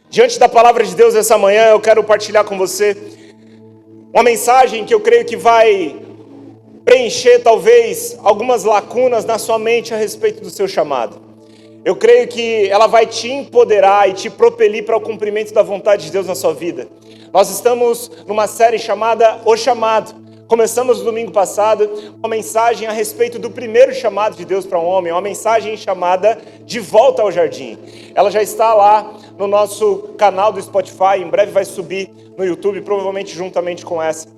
Diante da palavra de Deus essa manhã, eu quero partilhar com você uma mensagem que eu creio que vai preencher talvez algumas lacunas na sua mente a respeito do seu chamado. Eu creio que ela vai te empoderar e te propelir para o cumprimento da vontade de Deus na sua vida. Nós estamos numa série chamada O Chamado. Começamos no domingo passado uma mensagem a respeito do primeiro chamado de Deus para um homem, uma mensagem chamada De Volta ao Jardim. Ela já está lá no nosso canal do Spotify, em breve vai subir no YouTube, provavelmente juntamente com essa.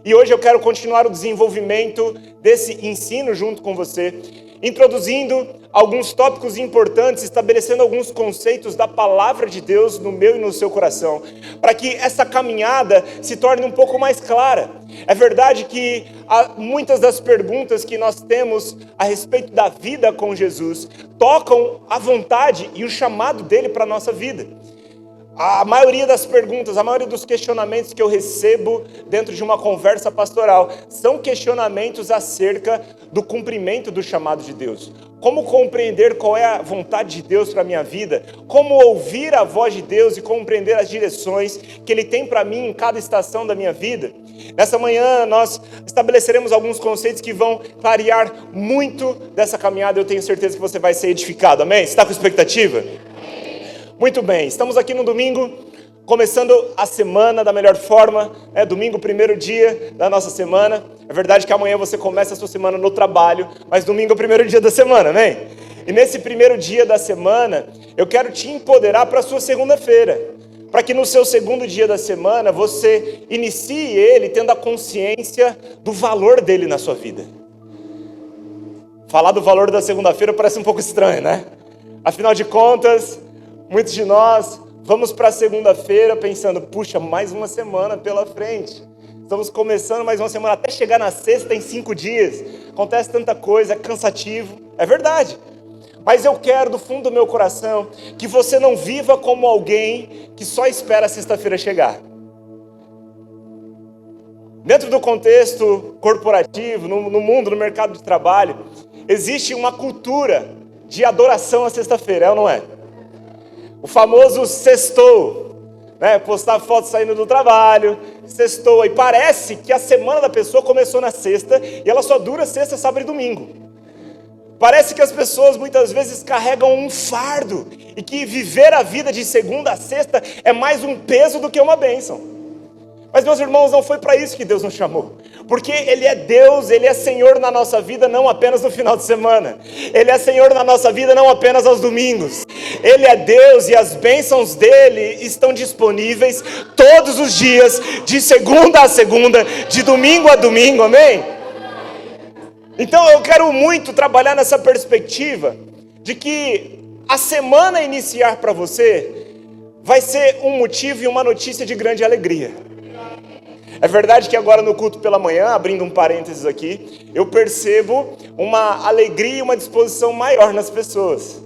E hoje eu quero continuar o desenvolvimento desse ensino junto com você, introduzindo alguns tópicos importantes, estabelecendo alguns conceitos da palavra de Deus no meu e no seu coração, para que essa caminhada se torne um pouco mais clara. É verdade que muitas das perguntas que nós temos a respeito da vida com Jesus tocam a vontade e o chamado dele para a nossa vida. A maioria das perguntas, a maioria dos questionamentos que eu recebo dentro de uma conversa pastoral são questionamentos acerca do cumprimento do chamado de Deus. Como compreender qual é a vontade de Deus para a minha vida? Como ouvir a voz de Deus e compreender as direções que Ele tem para mim em cada estação da minha vida? Nessa manhã nós estabeleceremos alguns conceitos que vão clarear muito dessa caminhada. Eu tenho certeza que você vai ser edificado, amém? Você está com expectativa? Muito bem, estamos aqui no domingo, começando a semana da melhor forma, domingo, primeiro dia da nossa semana. É verdade que amanhã você começa a sua semana no trabalho, mas domingo é o primeiro dia da semana, amém? E nesse primeiro dia da semana, eu quero te empoderar para a sua segunda-feira, para que no seu segundo dia da semana, você inicie ele tendo a consciência do valor dele na sua vida. Falar do valor da segunda-feira parece um pouco estranho, né? Afinal de contas, muitos de nós vamos para a segunda-feira pensando, puxa, mais uma semana pela frente. Estamos começando mais uma semana, até chegar na sexta em 5 dias. Acontece tanta coisa, é cansativo, é verdade. Mas eu quero do fundo do meu coração que você não viva como alguém que só espera a sexta-feira chegar. Dentro do contexto corporativo, no mundo, no mercado de trabalho, existe uma cultura de adoração à sexta-feira, é ou não é? O famoso sextou, né? Postar foto saindo do trabalho, sextou. E parece que a semana da pessoa começou na sexta e ela só dura sexta, sábado e domingo. Parece que as pessoas muitas vezes carregam um fardo e que viver a vida de segunda a sexta é mais um peso do que uma bênção. Mas, meus irmãos, não foi para isso que Deus nos chamou. Porque Ele é Deus, Ele é Senhor na nossa vida, não apenas no final de semana. Ele é Senhor na nossa vida, não apenas aos domingos. Ele é Deus e as bênçãos dEle estão disponíveis todos os dias, de segunda a segunda, de domingo a domingo, amém? Então eu quero muito trabalhar nessa perspectiva de que a semana iniciar para você vai ser um motivo e uma notícia de grande alegria. É verdade que agora no culto pela manhã, abrindo um parênteses aqui, eu percebo uma alegria e uma disposição maior nas pessoas.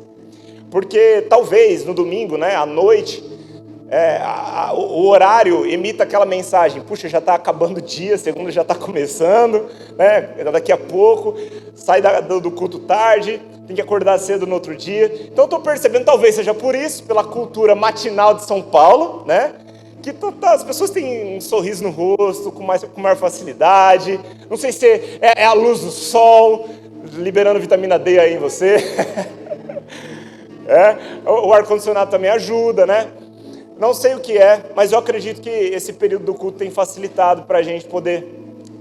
Porque talvez no domingo, né, à noite, o horário emita aquela mensagem, puxa, já está acabando o dia, segunda já está começando, né, daqui a pouco, sai do culto tarde, tem que acordar cedo no outro dia. Então eu estou percebendo, talvez seja por isso, pela cultura matinal de São Paulo, né, que as pessoas têm um sorriso no rosto com maior facilidade. Não sei se é a luz do sol liberando vitamina D aí em você. O ar-condicionado também ajuda, né? Não sei o que é, mas eu acredito que esse período do culto tem facilitado para a gente poder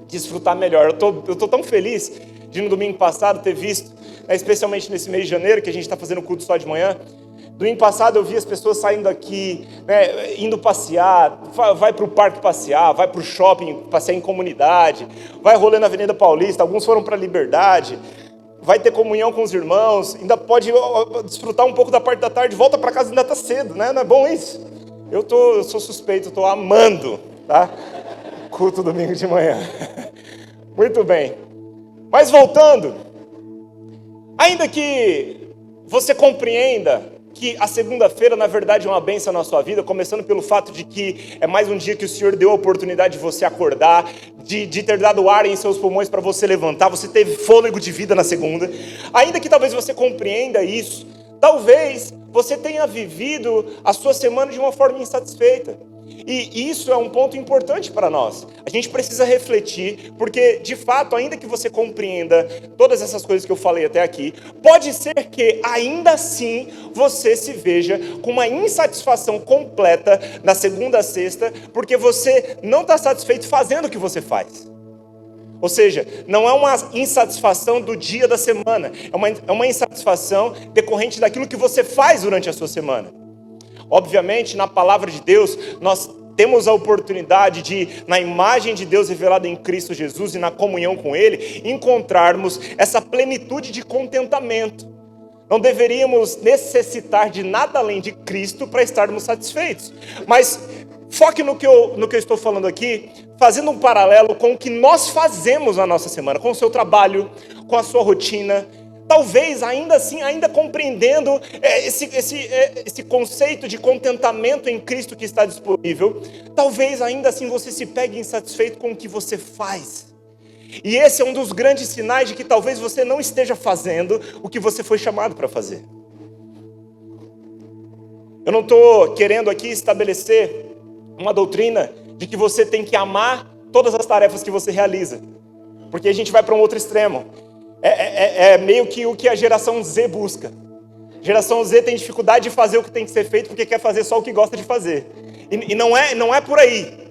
desfrutar melhor. Eu tô tão feliz de no domingo passado ter visto, especialmente nesse mês de janeiro, que a gente está fazendo culto só de manhã. Domingo passado eu vi as pessoas saindo daqui, né, indo passear, vai para o parque passear, vai para o shopping passear em comunidade, vai rolando na Avenida Paulista, alguns foram para a Liberdade, vai ter comunhão com os irmãos, ainda pode desfrutar um pouco da parte da tarde, volta para casa, ainda está cedo, né? Não é bom isso? Eu sou suspeito, estou amando, tá? Culto domingo de manhã. Muito bem. Mas voltando, ainda que você compreenda que a segunda-feira, na verdade, é uma bênção na sua vida, começando pelo fato de que é mais um dia que o Senhor deu a oportunidade de você acordar, de ter dado ar em seus pulmões para você levantar, você teve fôlego de vida na segunda. Ainda que talvez você compreenda isso, Talvez você tenha vivido a sua semana de uma forma insatisfeita. E isso é um ponto importante para nós. A gente precisa refletir, porque de fato, ainda que você compreenda todas essas coisas que eu falei até aqui, pode ser que ainda assim você se veja com uma insatisfação completa na segunda a sexta, porque você não está satisfeito fazendo o que você faz. Ou seja, não é uma insatisfação do dia da semana, é uma insatisfação decorrente daquilo que você faz durante a sua semana. Obviamente, na palavra de Deus, nós temos a oportunidade de, na imagem de Deus revelada em Cristo Jesus e na comunhão com Ele, encontrarmos essa plenitude de contentamento. Não deveríamos necessitar de nada além de Cristo para estarmos satisfeitos. Mas foque no que eu estou falando aqui, fazendo um paralelo com o que nós fazemos na nossa semana, com o seu trabalho, com a sua rotina. Talvez ainda assim, ainda compreendendo esse conceito de contentamento em Cristo que está disponível, talvez ainda assim você se pegue insatisfeito com o que você faz. E esse é um dos grandes sinais de que talvez você não esteja fazendo o que você foi chamado para fazer. Eu não estou querendo aqui estabelecer uma doutrina de que você tem que amar todas as tarefas que você realiza, porque a gente vai para um outro extremo. É meio que o que a geração Z busca. A geração Z tem dificuldade de fazer o que tem que ser feito porque quer fazer só o que gosta de fazer. E não é por aí.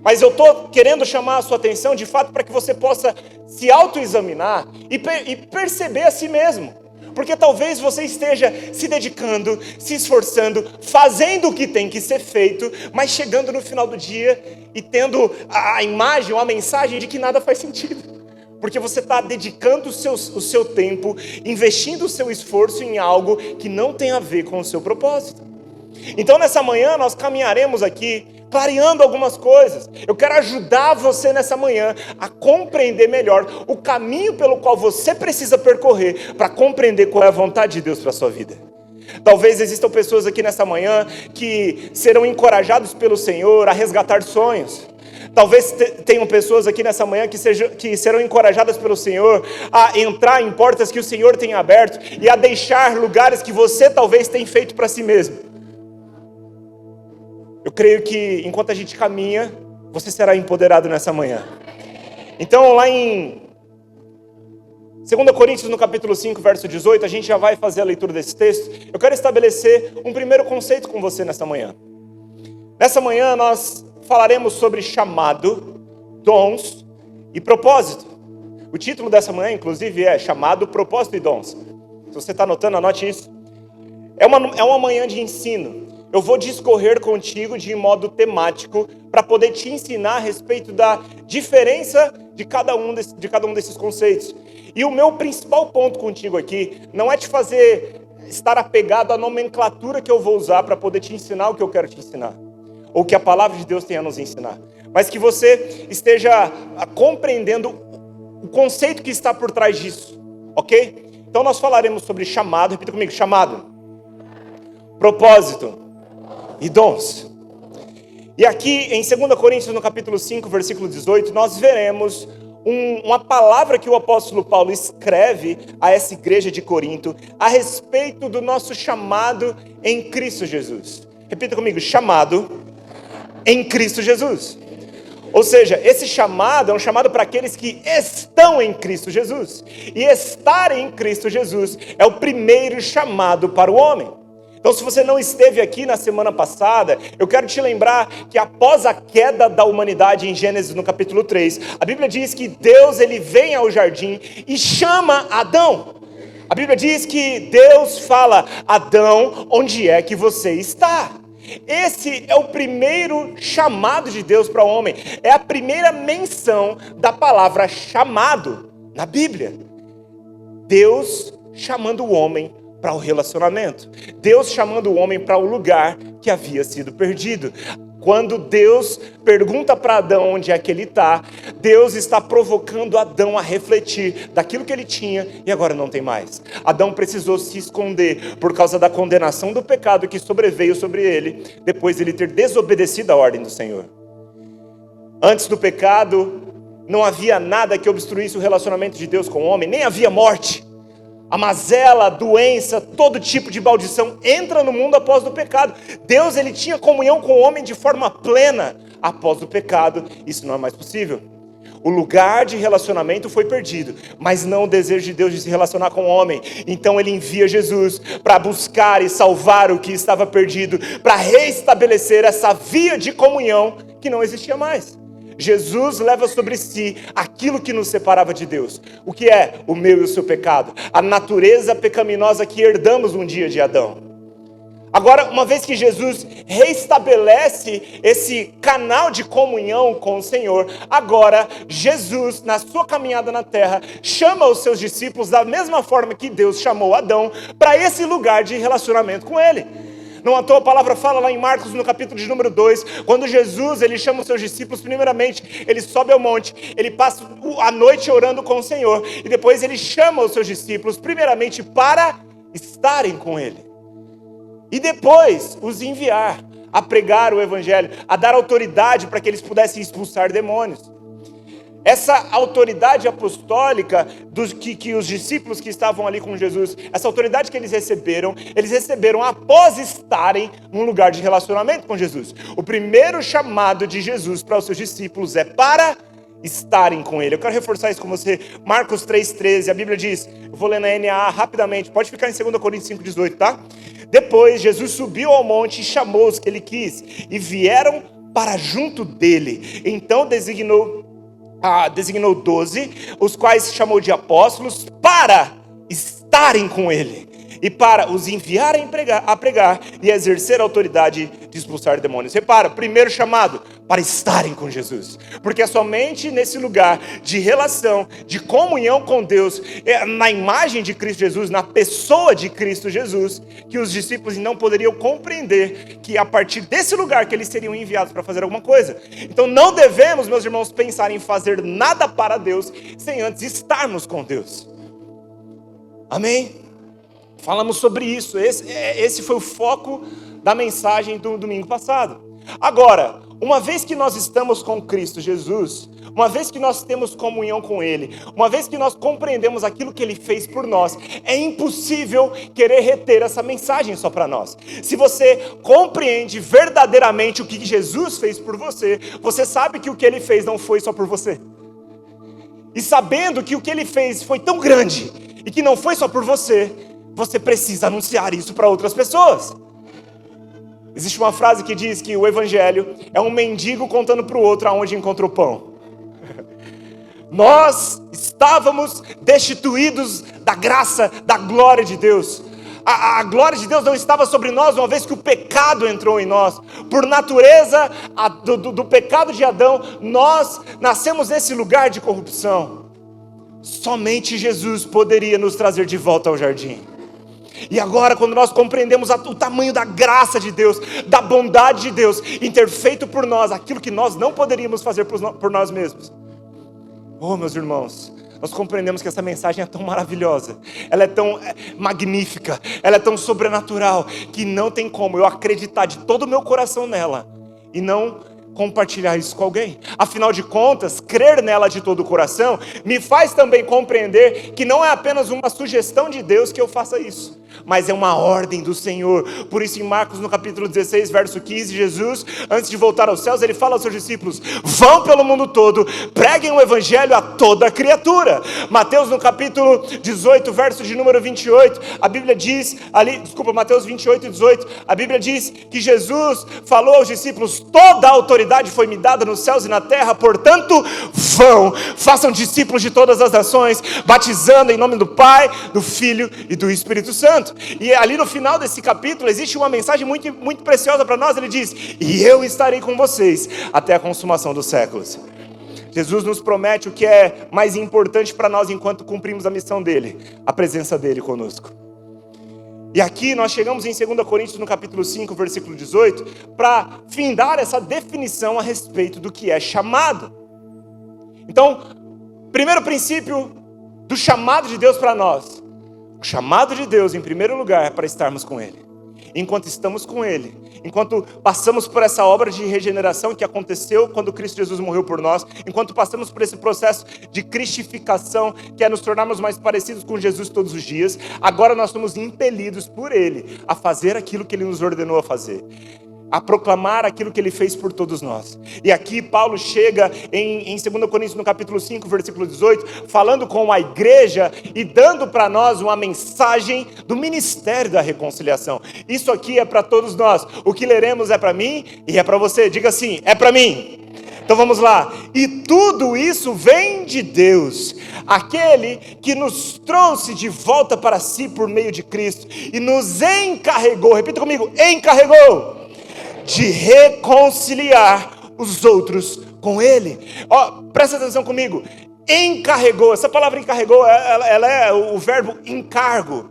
Mas eu estou querendo chamar a sua atenção de fato para que você possa se autoexaminar e perceber a si mesmo. Porque talvez você esteja se dedicando, se esforçando, fazendo o que tem que ser feito, mas chegando no final do dia e tendo a imagem ou a mensagem de que nada faz sentido. Porque você está dedicando o seu tempo, investindo o seu esforço em algo que não tem a ver com o seu propósito. Então nessa manhã nós caminharemos aqui, clareando algumas coisas. Eu quero ajudar você nessa manhã a compreender melhor o caminho pelo qual você precisa percorrer para compreender qual é a vontade de Deus para a sua vida. Talvez existam pessoas aqui nessa manhã que serão encorajados pelo Senhor a resgatar sonhos. Talvez tenham pessoas aqui nessa manhã que serão encorajadas pelo Senhor a entrar em portas que o Senhor tem aberto e a deixar lugares que você talvez tenha feito para si mesmo. Eu creio que enquanto a gente caminha, você será empoderado nessa manhã. Então lá em 2 Coríntios no capítulo 5, verso 18, a gente já vai fazer a leitura desse texto. Eu quero estabelecer um primeiro conceito com você nessa manhã. Nessa manhã nós falaremos sobre chamado, dons e propósito. O título dessa manhã, inclusive, é Chamado, Propósito e Dons. Se você está anotando, anote isso. É uma manhã de ensino. Eu vou discorrer contigo de modo temático para poder te ensinar a respeito da diferença de cada um desses conceitos. E o meu principal ponto contigo aqui não é te fazer estar apegado à nomenclatura que eu vou usar para poder te ensinar o que eu quero te ensinar, ou que a palavra de Deus tem a nos ensinar, mas que você esteja compreendendo o conceito que está por trás disso, ok? Então nós falaremos sobre chamado, repita comigo, chamado, propósito e dons. E aqui em 2 Coríntios no capítulo 5, versículo 18, nós veremos uma palavra que o apóstolo Paulo escreve a essa igreja de Corinto a respeito do nosso chamado em Cristo Jesus. Repita comigo, chamado em Cristo Jesus. Ou seja, esse chamado é um chamado para aqueles que estão em Cristo Jesus. E estar em Cristo Jesus é o primeiro chamado para o homem. Então, se você não esteve aqui na semana passada, eu quero te lembrar que após a queda da humanidade em Gênesis no capítulo 3, a Bíblia diz que Deus ele vem ao jardim e chama Adão. A Bíblia diz que Deus fala, Adão, onde é que você está? Esse é o primeiro chamado de Deus para o homem. É a primeira menção da palavra chamado na Bíblia. Deus chamando o homem para o relacionamento. Deus chamando o homem para o lugar que havia sido perdido. Quando Deus pergunta para Adão onde é que ele está, Deus está provocando Adão a refletir daquilo que ele tinha e agora não tem mais. Adão precisou se esconder por causa da condenação do pecado que sobreveio sobre ele, depois de ele ter desobedecido a ordem do Senhor. Antes do pecado, não havia nada que obstruísse o relacionamento de Deus com o homem, nem havia morte. A mazela, a doença, todo tipo de maldição entra no mundo após o pecado. Deus, ele tinha comunhão com o homem de forma plena. Após o pecado, isso não é mais possível. O lugar de relacionamento foi perdido, mas não o desejo de Deus de se relacionar com o homem. Então ele envia Jesus para buscar e salvar o que estava perdido, para restabelecer essa via de comunhão que não existia mais. Jesus leva sobre si aquilo que nos separava de Deus. O que é o meu e o seu pecado? A natureza pecaminosa que herdamos um dia de Adão. Agora, uma vez que Jesus restabelece esse canal de comunhão com o Senhor, agora Jesus, na sua caminhada na terra, chama os seus discípulos da mesma forma que Deus chamou Adão, para esse lugar de relacionamento com Ele. Não à toa a palavra fala lá em Marcos, no capítulo de número 2, quando Jesus, ele chama os seus discípulos, primeiramente, ele sobe ao monte, ele passa a noite orando com o Senhor, e depois ele chama os seus discípulos, primeiramente, para estarem com Ele. E depois os enviar a pregar o Evangelho, a dar autoridade para que eles pudessem expulsar demônios. Essa autoridade apostólica que os discípulos que estavam ali com Jesus, essa autoridade que eles receberam após estarem num lugar de relacionamento com Jesus. O primeiro chamado de Jesus para os seus discípulos é para estarem com Ele. Eu quero reforçar isso com você. Marcos 3,13, a Bíblia diz, eu vou ler na NAA rapidamente, pode ficar em 2 Coríntios 5,18, tá? Depois Jesus subiu ao monte e chamou os que Ele quis, e vieram para junto dele. Então designou 12, os quais chamou de apóstolos, para estarem com Ele, e para os enviarem a pregar e exercer a autoridade de expulsar demônios. Repara, primeiro chamado, para estarem com Jesus, porque é somente nesse lugar de relação, de comunhão com Deus, na imagem de Cristo Jesus, na pessoa de Cristo Jesus, que os discípulos não poderiam compreender que a partir desse lugar que eles seriam enviados para fazer alguma coisa. Então não devemos, meus irmãos, pensar em fazer nada para Deus sem antes estarmos com Deus. Amém? Falamos sobre isso, esse foi o foco da mensagem do domingo passado. Agora, uma vez que nós estamos com Cristo Jesus, uma vez que nós temos comunhão com Ele, uma vez que nós compreendemos aquilo que Ele fez por nós, é impossível querer reter essa mensagem só para nós. Se você compreende verdadeiramente o que Jesus fez por você, você sabe que o que Ele fez não foi só por você. E sabendo que o que Ele fez foi tão grande e que não foi só por você, você precisa anunciar isso para outras pessoas. Existe uma frase que diz que o Evangelho é um mendigo contando para o outro aonde encontrou pão. Nós estávamos destituídos da graça, da glória de Deus. A glória de Deus não estava sobre nós, uma vez que o pecado entrou em nós. Por natureza do pecado de Adão, nós nascemos nesse lugar de corrupção. Somente Jesus poderia nos trazer de volta ao jardim. E agora, quando nós compreendemos o tamanho da graça de Deus, da bondade de Deus, em ter feito por nós aquilo que nós não poderíamos fazer por nós mesmos. Oh, meus irmãos, nós compreendemos que essa mensagem é tão maravilhosa, ela é tão magnífica, ela é tão sobrenatural, que não tem como eu acreditar de todo o meu coração nela e não compartilhar isso com alguém. Afinal de contas, crer nela de todo o coração me faz também compreender que não é apenas uma sugestão de Deus que eu faça isso, mas é uma ordem do Senhor. Por isso em Marcos no capítulo 16, verso 15, Jesus, antes de voltar aos céus, ele fala aos seus discípulos: vão pelo mundo todo, preguem o evangelho a toda criatura. Mateus no capítulo 18, verso de número 28, a Bíblia diz, Mateus 28 e 18, a Bíblia diz que Jesus falou aos discípulos: toda a autoridade foi me dada nos céus e na terra, portanto, vão, façam discípulos de todas as nações, batizando em nome do Pai, do Filho e do Espírito Santo. E ali no final desse capítulo existe uma mensagem muito, muito preciosa para nós. Ele diz: e eu estarei com vocês até a consumação dos séculos. Jesus nos promete o que é mais importante para nós enquanto cumprimos a missão dele: a presença dele conosco. E aqui nós chegamos em 2 Coríntios no capítulo 5, versículo 18, para findar essa definição a respeito do que é chamado. Então, primeiro princípio do chamado de Deus para nós: o chamado de Deus, em primeiro lugar, é para estarmos com Ele. enquanto estamos com Ele, enquanto passamos por essa obra de regeneração que aconteceu quando Cristo Jesus morreu por nós, enquanto passamos por esse processo de cristificação, que é nos tornarmos mais parecidos com Jesus todos os dias, agora nós somos impelidos por Ele a fazer aquilo que Ele nos ordenou a fazer, a proclamar aquilo que Ele fez por todos nós. E aqui Paulo chega em 2 Coríntios, no capítulo 5, versículo 18, falando com a igreja e dando para nós uma mensagem do ministério da reconciliação. Isso aqui é para todos nós. O que leremos é para mim e é para você. Diga assim, é para mim. Então vamos lá. E tudo isso vem de Deus, aquele que nos trouxe de volta para si por meio de Cristo e nos encarregou, repita comigo, encarregou, de reconciliar os outros com Ele. Presta atenção comigo. Encarregou. Essa palavra encarregou, ela é o verbo encargo.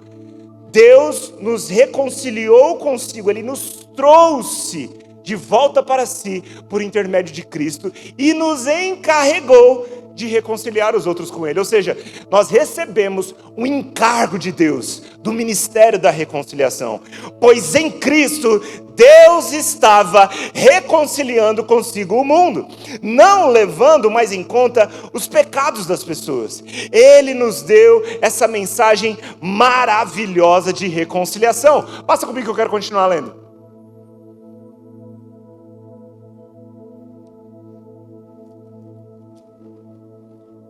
Deus nos reconciliou consigo. Ele nos trouxe de volta para si por intermédio de Cristo e nos encarregou de reconciliar os outros com Ele. Ou seja, nós recebemos um encargo de Deus, do ministério da reconciliação. Pois em Cristo, Deus estava reconciliando consigo o mundo, não levando mais em conta os pecados das pessoas. Ele nos deu essa mensagem maravilhosa de reconciliação. Passa comigo que eu quero continuar lendo.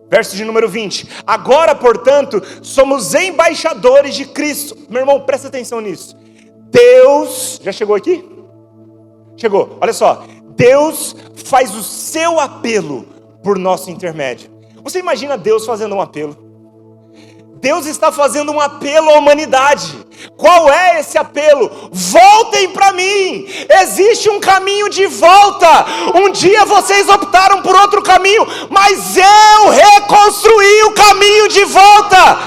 Verso de número 20. Agora, portanto, somos embaixadores de Cristo. Meu irmão, presta atenção nisso. Deus, já chegou aqui? Chegou, olha só. Deus faz o seu apelo por nosso intermédio. Você imagina Deus fazendo um apelo? Deus está fazendo um apelo à humanidade. Qual é esse apelo? Voltem para mim. Existe um caminho de volta. Um dia vocês optaram por outro caminho, mas eu reconstruí o caminho de volta.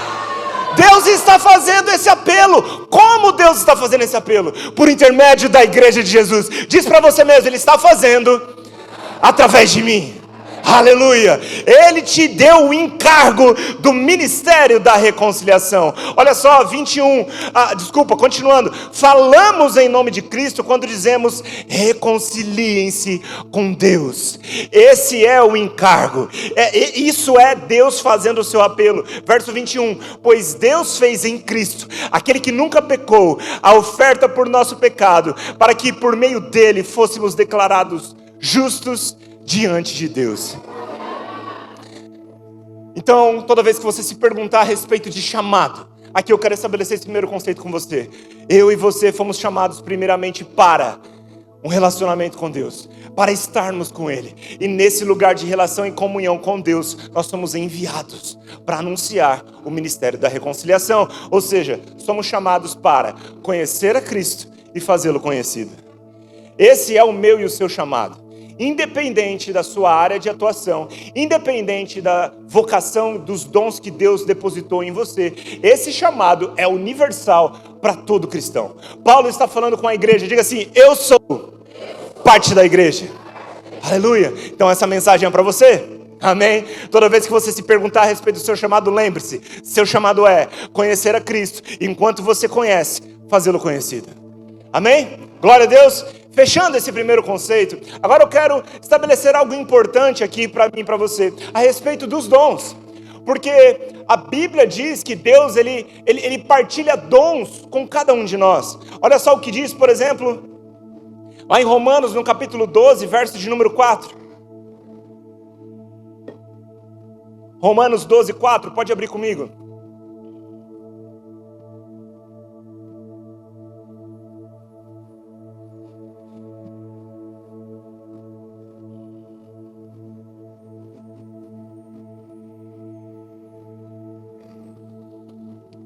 Deus está fazendo esse apelo. Como Deus está fazendo esse apelo? Por intermédio da igreja de Jesus. Diz para você mesmo, Ele está fazendo através de mim. Aleluia, Ele te deu o encargo do ministério da reconciliação. Olha só, 21, continuando. Falamos em nome de Cristo quando dizemos reconciliem-se com Deus. Esse é o encargo, isso é Deus fazendo o seu apelo. Verso 21, pois Deus fez em Cristo, aquele que nunca pecou, a oferta por nosso pecado, para que por meio dele fôssemos declarados justos diante de Deus. Então, toda vez que você se perguntar a respeito de chamado, aqui eu quero estabelecer esse primeiro conceito com você. Eu e você fomos chamados primeiramente para um relacionamento com Deus, para estarmos com Ele. E nesse lugar de relação e comunhão com Deus, nós somos enviados para anunciar o ministério da reconciliação. Ou seja, somos chamados para conhecer a Cristo e fazê-lo conhecido. Esse é o meu e o seu chamado. Independente da sua área de atuação, independente da vocação, dos dons que Deus depositou em você, esse chamado é universal para todo cristão. Paulo está falando com a igreja, diga assim, eu sou parte da igreja. Aleluia. Então essa mensagem é para você. Amém? Toda vez que você se perguntar a respeito do seu chamado, lembre-se, seu chamado é conhecer a Cristo, e enquanto você conhece, fazê-lo conhecido. Amém? Glória a Deus. Fechando esse primeiro conceito, agora eu quero estabelecer algo importante aqui para mim e para você, a respeito dos dons. Porque a Bíblia diz que Deus, ele partilha dons com cada um de nós. Olha só o que diz, por exemplo, lá em Romanos, no capítulo 12, verso de número 4. Romanos 12, 4, pode abrir comigo.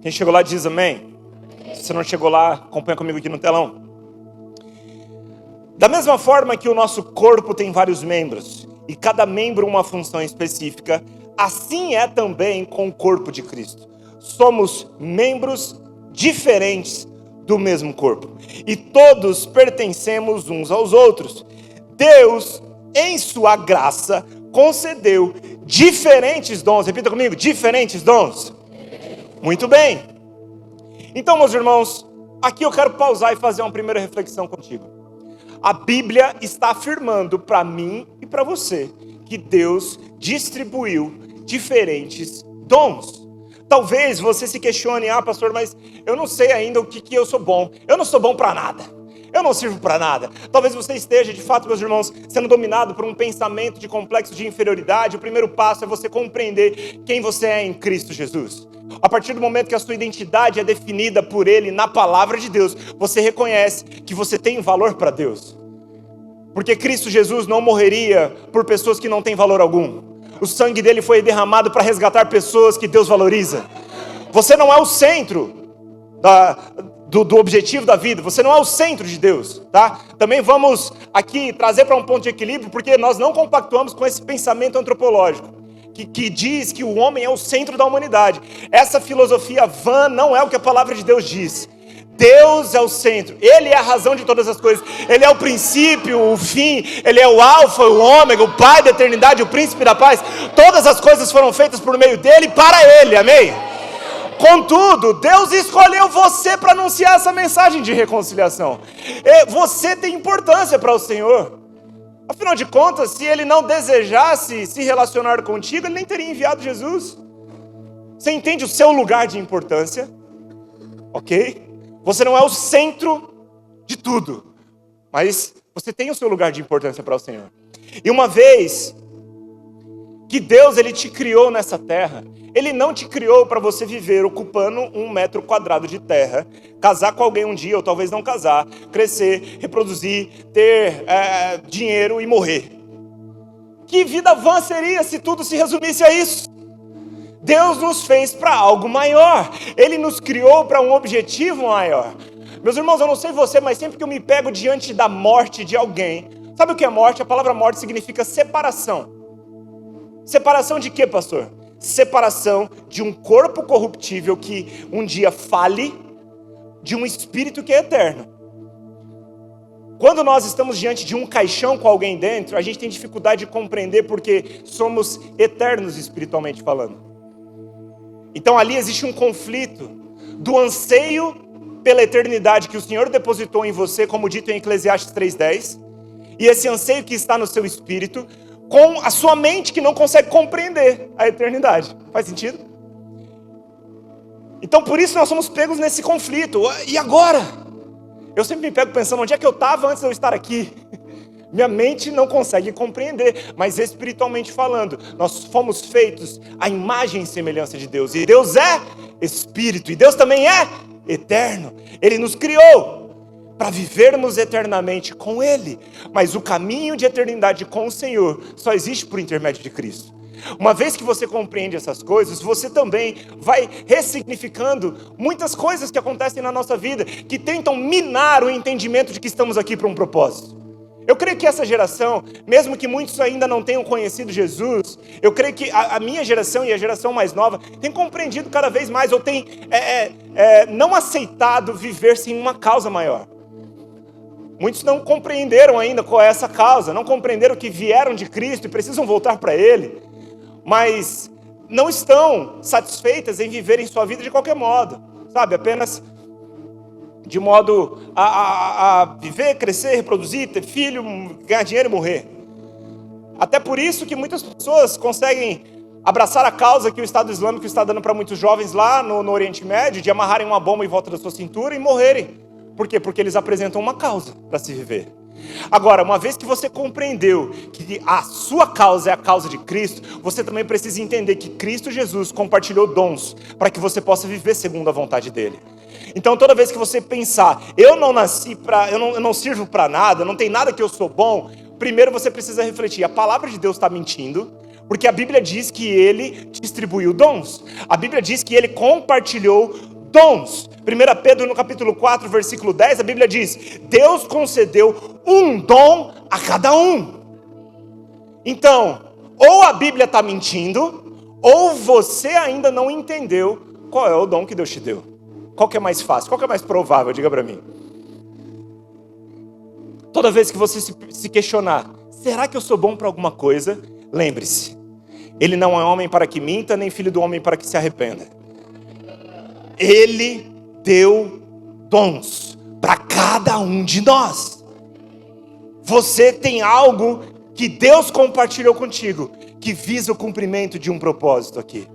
Quem chegou lá diz amém. Se você não chegou lá, acompanha comigo aqui no telão. Da mesma forma que o nosso corpo tem vários membros, e cada membro uma função específica, assim é também com o corpo de Cristo. Somos membros diferentes do mesmo corpo, e todos pertencemos uns aos outros. Deus, em sua graça, concedeu diferentes dons. Repita comigo, diferentes dons. Muito bem. Então, meus irmãos, aqui eu quero pausar e fazer uma primeira reflexão contigo. A Bíblia está afirmando para mim e para você que Deus distribuiu diferentes dons. Talvez você se questione, pastor, mas eu não sei ainda o que eu sou bom. Eu não sou bom para nada. Eu não sirvo para nada. Talvez você esteja, de fato, meus irmãos, sendo dominado por um pensamento de complexo de inferioridade. O primeiro passo é você compreender quem você é em Cristo Jesus. A partir do momento que a sua identidade é definida por Ele na palavra de Deus, você reconhece que você tem valor para Deus. Porque Cristo Jesus não morreria por pessoas que não têm valor algum. O sangue dele foi derramado para resgatar pessoas que Deus valoriza. Você não é o centro do objetivo da vida. Você não é o centro de Deus, tá? Também vamos aqui trazer para um ponto de equilíbrio, porque nós não compactuamos com esse pensamento antropológico, que diz que o homem é o centro da humanidade. Essa filosofia vã não é o que a palavra de Deus diz. Deus é o centro, Ele é a razão de todas as coisas, Ele é o princípio, o fim, Ele é o alfa, o ômega, o Pai da eternidade, o príncipe da paz. Todas as coisas foram feitas por meio dEle e para Ele, amém? Contudo, Deus escolheu você para anunciar essa mensagem de reconciliação. Você tem importância para o Senhor. Afinal de contas, se Ele não desejasse se relacionar contigo, Ele nem teria enviado Jesus. Você entende o seu lugar de importância? Ok? Você não é o centro de tudo, mas você tem o seu lugar de importância para o Senhor. E uma vez que Deus ele te criou nessa terra, Ele não te criou para você viver ocupando 1 metro quadrado de terra, casar com alguém um dia, ou talvez não casar, crescer, reproduzir, ter dinheiro e morrer. Que vida vã seria se tudo se resumisse a isso? Deus nos fez para algo maior. Ele nos criou para um objetivo maior. Meus irmãos, eu não sei você, mas sempre que eu me pego diante da morte de alguém, sabe o que é morte? A palavra morte significa separação. Separação de quê, pastor? Separação de um corpo corruptível que um dia fale, de um espírito que é eterno. Quando nós estamos diante de um caixão com alguém dentro, a gente tem dificuldade de compreender porque somos eternos espiritualmente falando. Então ali existe um conflito do anseio pela eternidade que o Senhor depositou em você, como dito em Eclesiastes 3:10, e esse anseio que está no seu espírito, com a sua mente que não consegue compreender a eternidade. Faz sentido? Então por isso nós somos pegos nesse conflito. E agora? Eu sempre me pego pensando, onde é que eu estava antes de eu estar aqui? Minha mente não consegue compreender, mas espiritualmente falando, nós fomos feitos à imagem e semelhança de Deus. E Deus é Espírito, e Deus também é eterno. Ele nos criou para vivermos eternamente com Ele. Mas o caminho de eternidade com o Senhor só existe por intermédio de Cristo. Uma vez que você compreende essas coisas, você também vai ressignificando muitas coisas que acontecem na nossa vida, que tentam minar o entendimento de que estamos aqui para um propósito. Eu creio que essa geração, mesmo que muitos ainda não tenham conhecido Jesus, eu creio que a minha geração e a geração mais nova tem compreendido cada vez mais, ou tem não aceitado viver sem uma causa maior. Muitos não compreenderam ainda qual é essa causa, não compreenderam que vieram de Cristo e precisam voltar para Ele, mas não estão satisfeitas em viverem sua vida de qualquer modo, sabe, apenas de modo a viver, crescer, reproduzir, ter filho, ganhar dinheiro e morrer. Até por isso que muitas pessoas conseguem abraçar a causa que o Estado Islâmico está dando para muitos jovens lá no Oriente Médio, de amarrarem uma bomba em volta da sua cintura e morrerem. Por quê? Porque eles apresentam uma causa para se viver. Agora, uma vez que você compreendeu que a sua causa é a causa de Cristo, você também precisa entender que Cristo Jesus compartilhou dons para que você possa viver segundo a vontade dEle. Então toda vez que você pensar, eu não sirvo para nada, não tem nada que eu sou bom, primeiro você precisa refletir, a palavra de Deus está mentindo, porque a Bíblia diz que Ele distribuiu dons, a Bíblia diz que Ele compartilhou dons. 1 Pedro no capítulo 4, versículo 10, a Bíblia diz, Deus concedeu um dom a cada um. Então, ou a Bíblia está mentindo, ou você ainda não entendeu qual é o dom que Deus te deu. Qual que é mais fácil? Qual que é mais provável? Diga para mim. Toda vez que você se questionar, será que eu sou bom para alguma coisa? Lembre-se, Ele não é homem para que minta, nem filho do homem para que se arrependa. Ele deu dons para cada um de nós. Você tem algo que Deus compartilhou contigo, que visa o cumprimento de um propósito aqui.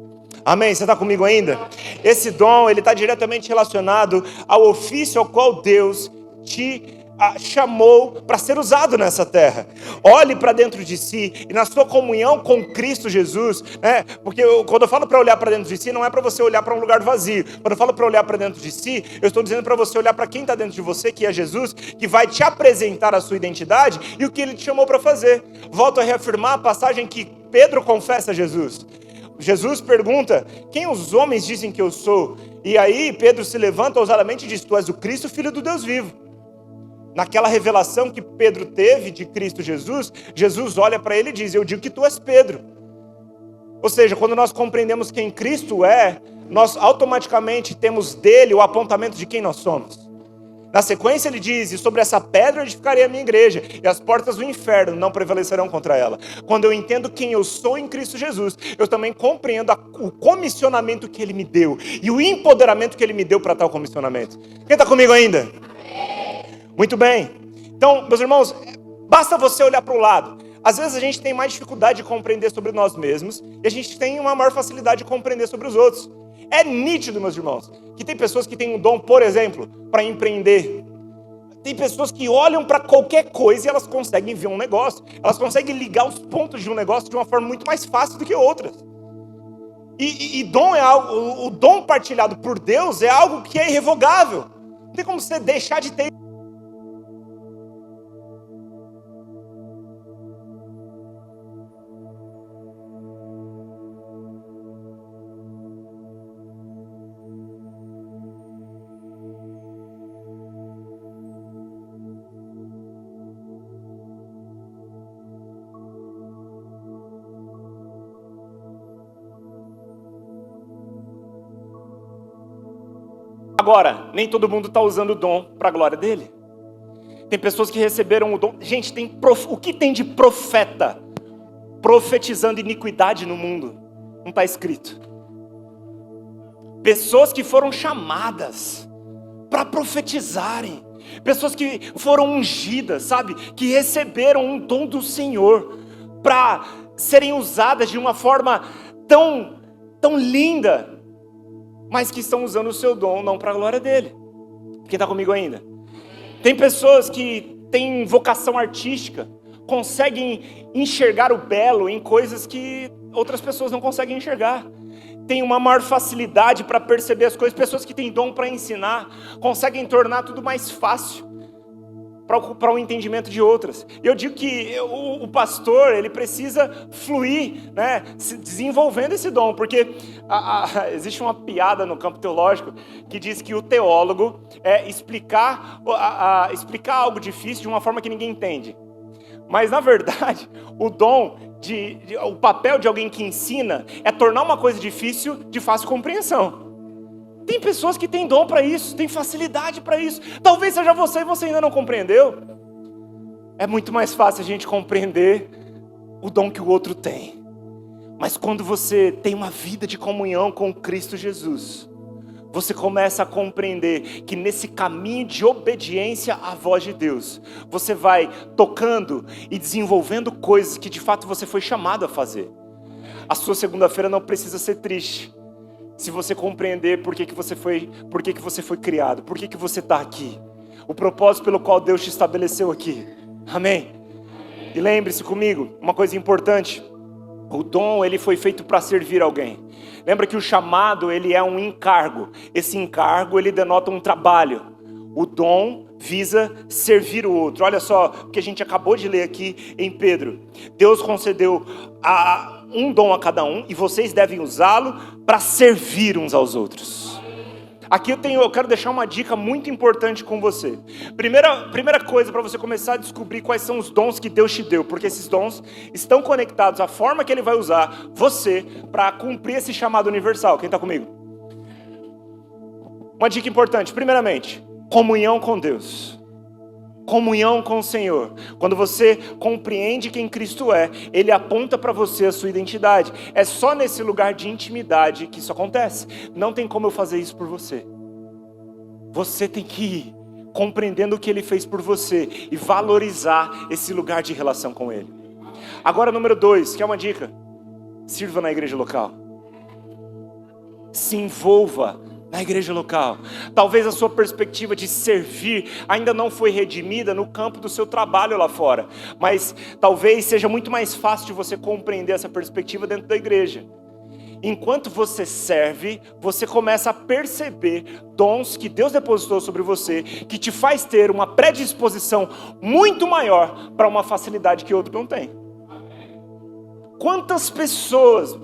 Amém? Você está comigo ainda? Esse dom, ele está diretamente relacionado ao ofício ao qual Deus te chamou para ser usado nessa terra. Olhe para dentro de si e na sua comunhão com Cristo Jesus, né? Porque quando eu falo para olhar para dentro de si, não é para você olhar para um lugar vazio. Quando eu falo para olhar para dentro de si, eu estou dizendo para você olhar para quem está dentro de você, que é Jesus, que vai te apresentar a sua identidade e o que Ele te chamou para fazer. Volto a reafirmar a passagem que Pedro confessa a Jesus. Jesus pergunta: quem os homens dizem que eu sou? E aí Pedro se levanta ousadamente e diz: tu és o Cristo, Filho do Deus vivo. Naquela revelação que Pedro teve de Cristo Jesus, Jesus olha para ele e diz: eu digo que tu és Pedro. Ou seja, quando nós compreendemos quem Cristo é, nós automaticamente temos dele o apontamento de quem nós somos. Na sequência ele diz: e sobre essa pedra eu edificarei a minha igreja, e as portas do inferno não prevalecerão contra ela. Quando eu entendo quem eu sou em Cristo Jesus, eu também compreendo o comissionamento que Ele me deu, e o empoderamento que Ele me deu para tal comissionamento. Quem está comigo ainda? Muito bem. Então, meus irmãos, basta você olhar para o lado. Às vezes a gente tem mais dificuldade de compreender sobre nós mesmos, e a gente tem uma maior facilidade de compreender sobre os outros. É nítido, meus irmãos, que tem pessoas que têm um dom, por exemplo, para empreender. Tem pessoas que olham para qualquer coisa e elas conseguem ver um negócio. Elas conseguem ligar os pontos de um negócio de uma forma muito mais fácil do que outras. E dom é algo, o dom partilhado por Deus é algo que é irrevogável. Não tem como você deixar de ter. Agora, nem todo mundo está usando o dom para a glória dele. Tem pessoas que receberam o dom. Gente, o que tem de profeta profetizando iniquidade no mundo? Não está escrito. Pessoas que foram chamadas para profetizarem. Pessoas que foram ungidas, sabe? Que receberam um dom do Senhor para serem usadas de uma forma tão linda, mas que estão usando o seu dom não para a glória dele. Quem está comigo ainda? Tem pessoas que têm vocação artística, conseguem enxergar o belo em coisas que outras pessoas não conseguem enxergar. Tem uma maior facilidade para perceber as coisas. Pessoas que têm dom para ensinar, conseguem tornar tudo mais fácil para o entendimento de outras. Eu digo que o pastor, ele precisa fluir, né, desenvolvendo esse dom, porque existe uma piada no campo teológico que diz que o teólogo é explicar algo difícil de uma forma que ninguém entende. Mas, na verdade, o o papel de alguém que ensina é tornar uma coisa difícil de fácil compreensão. Tem pessoas que têm dom para isso, têm facilidade para isso. Talvez seja você e você ainda não compreendeu. É muito mais fácil a gente compreender o dom que o outro tem. Mas quando você tem uma vida de comunhão com Cristo Jesus, você começa a compreender que nesse caminho de obediência à voz de Deus, você vai tocando e desenvolvendo coisas que de fato você foi chamado a fazer. A sua segunda-feira não precisa ser triste, se você compreender por que você foi criado, por que você está aqui, o propósito pelo qual Deus te estabeleceu aqui. Amém? E lembre-se comigo, uma coisa importante: o dom, ele foi feito para servir alguém. Lembra que o chamado, ele é um encargo. Esse encargo, ele denota um trabalho. O dom visa servir o outro. Olha só o que a gente acabou de ler aqui em Pedro. Deus concedeu um dom a cada um e vocês devem usá-lo para servir uns aos outros. Aqui eu quero deixar uma dica muito importante com você. Primeira coisa para você começar a descobrir quais são os dons que Deus te deu, porque esses dons estão conectados à forma que Ele vai usar você para cumprir esse chamado universal. Quem está comigo? Uma dica importante, primeiramente, comunhão com Deus. Comunhão com o Senhor. Quando você compreende quem Cristo é, Ele aponta para você a sua identidade. É só nesse lugar de intimidade que isso acontece. Não tem como eu fazer isso por você. você tem que ir compreendendo o que Ele fez por você e valorizar esse lugar de relação com Ele. Agora, número 2, que é uma dica: sirva na igreja local. Se envolva na igreja local. Talvez a sua perspectiva de servir ainda não foi redimida no campo do seu trabalho lá fora, mas talvez seja muito mais fácil de você compreender essa perspectiva dentro da igreja. Enquanto você serve, você começa a perceber dons que Deus depositou sobre você, que te faz ter uma predisposição muito maior para uma facilidade que outro não tem. Quantas pessoas,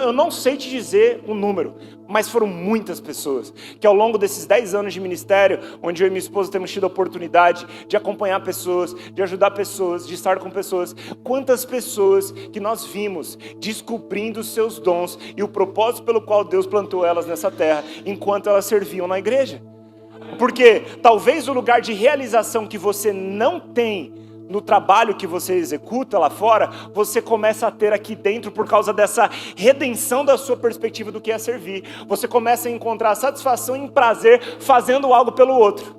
eu não sei te dizer o número, mas foram muitas pessoas, que ao longo desses 10 anos de ministério, onde eu e minha esposa temos tido a oportunidade de acompanhar pessoas, de ajudar pessoas, de estar com pessoas, quantas pessoas que nós vimos descobrindo os seus dons e o propósito pelo qual Deus plantou elas nessa terra, enquanto elas serviam na igreja. Porque talvez o lugar de realização que você não tem no trabalho que você executa lá fora, você começa a ter aqui dentro por causa dessa redenção da sua perspectiva do que é servir. Você começa a encontrar satisfação e prazer fazendo algo pelo outro.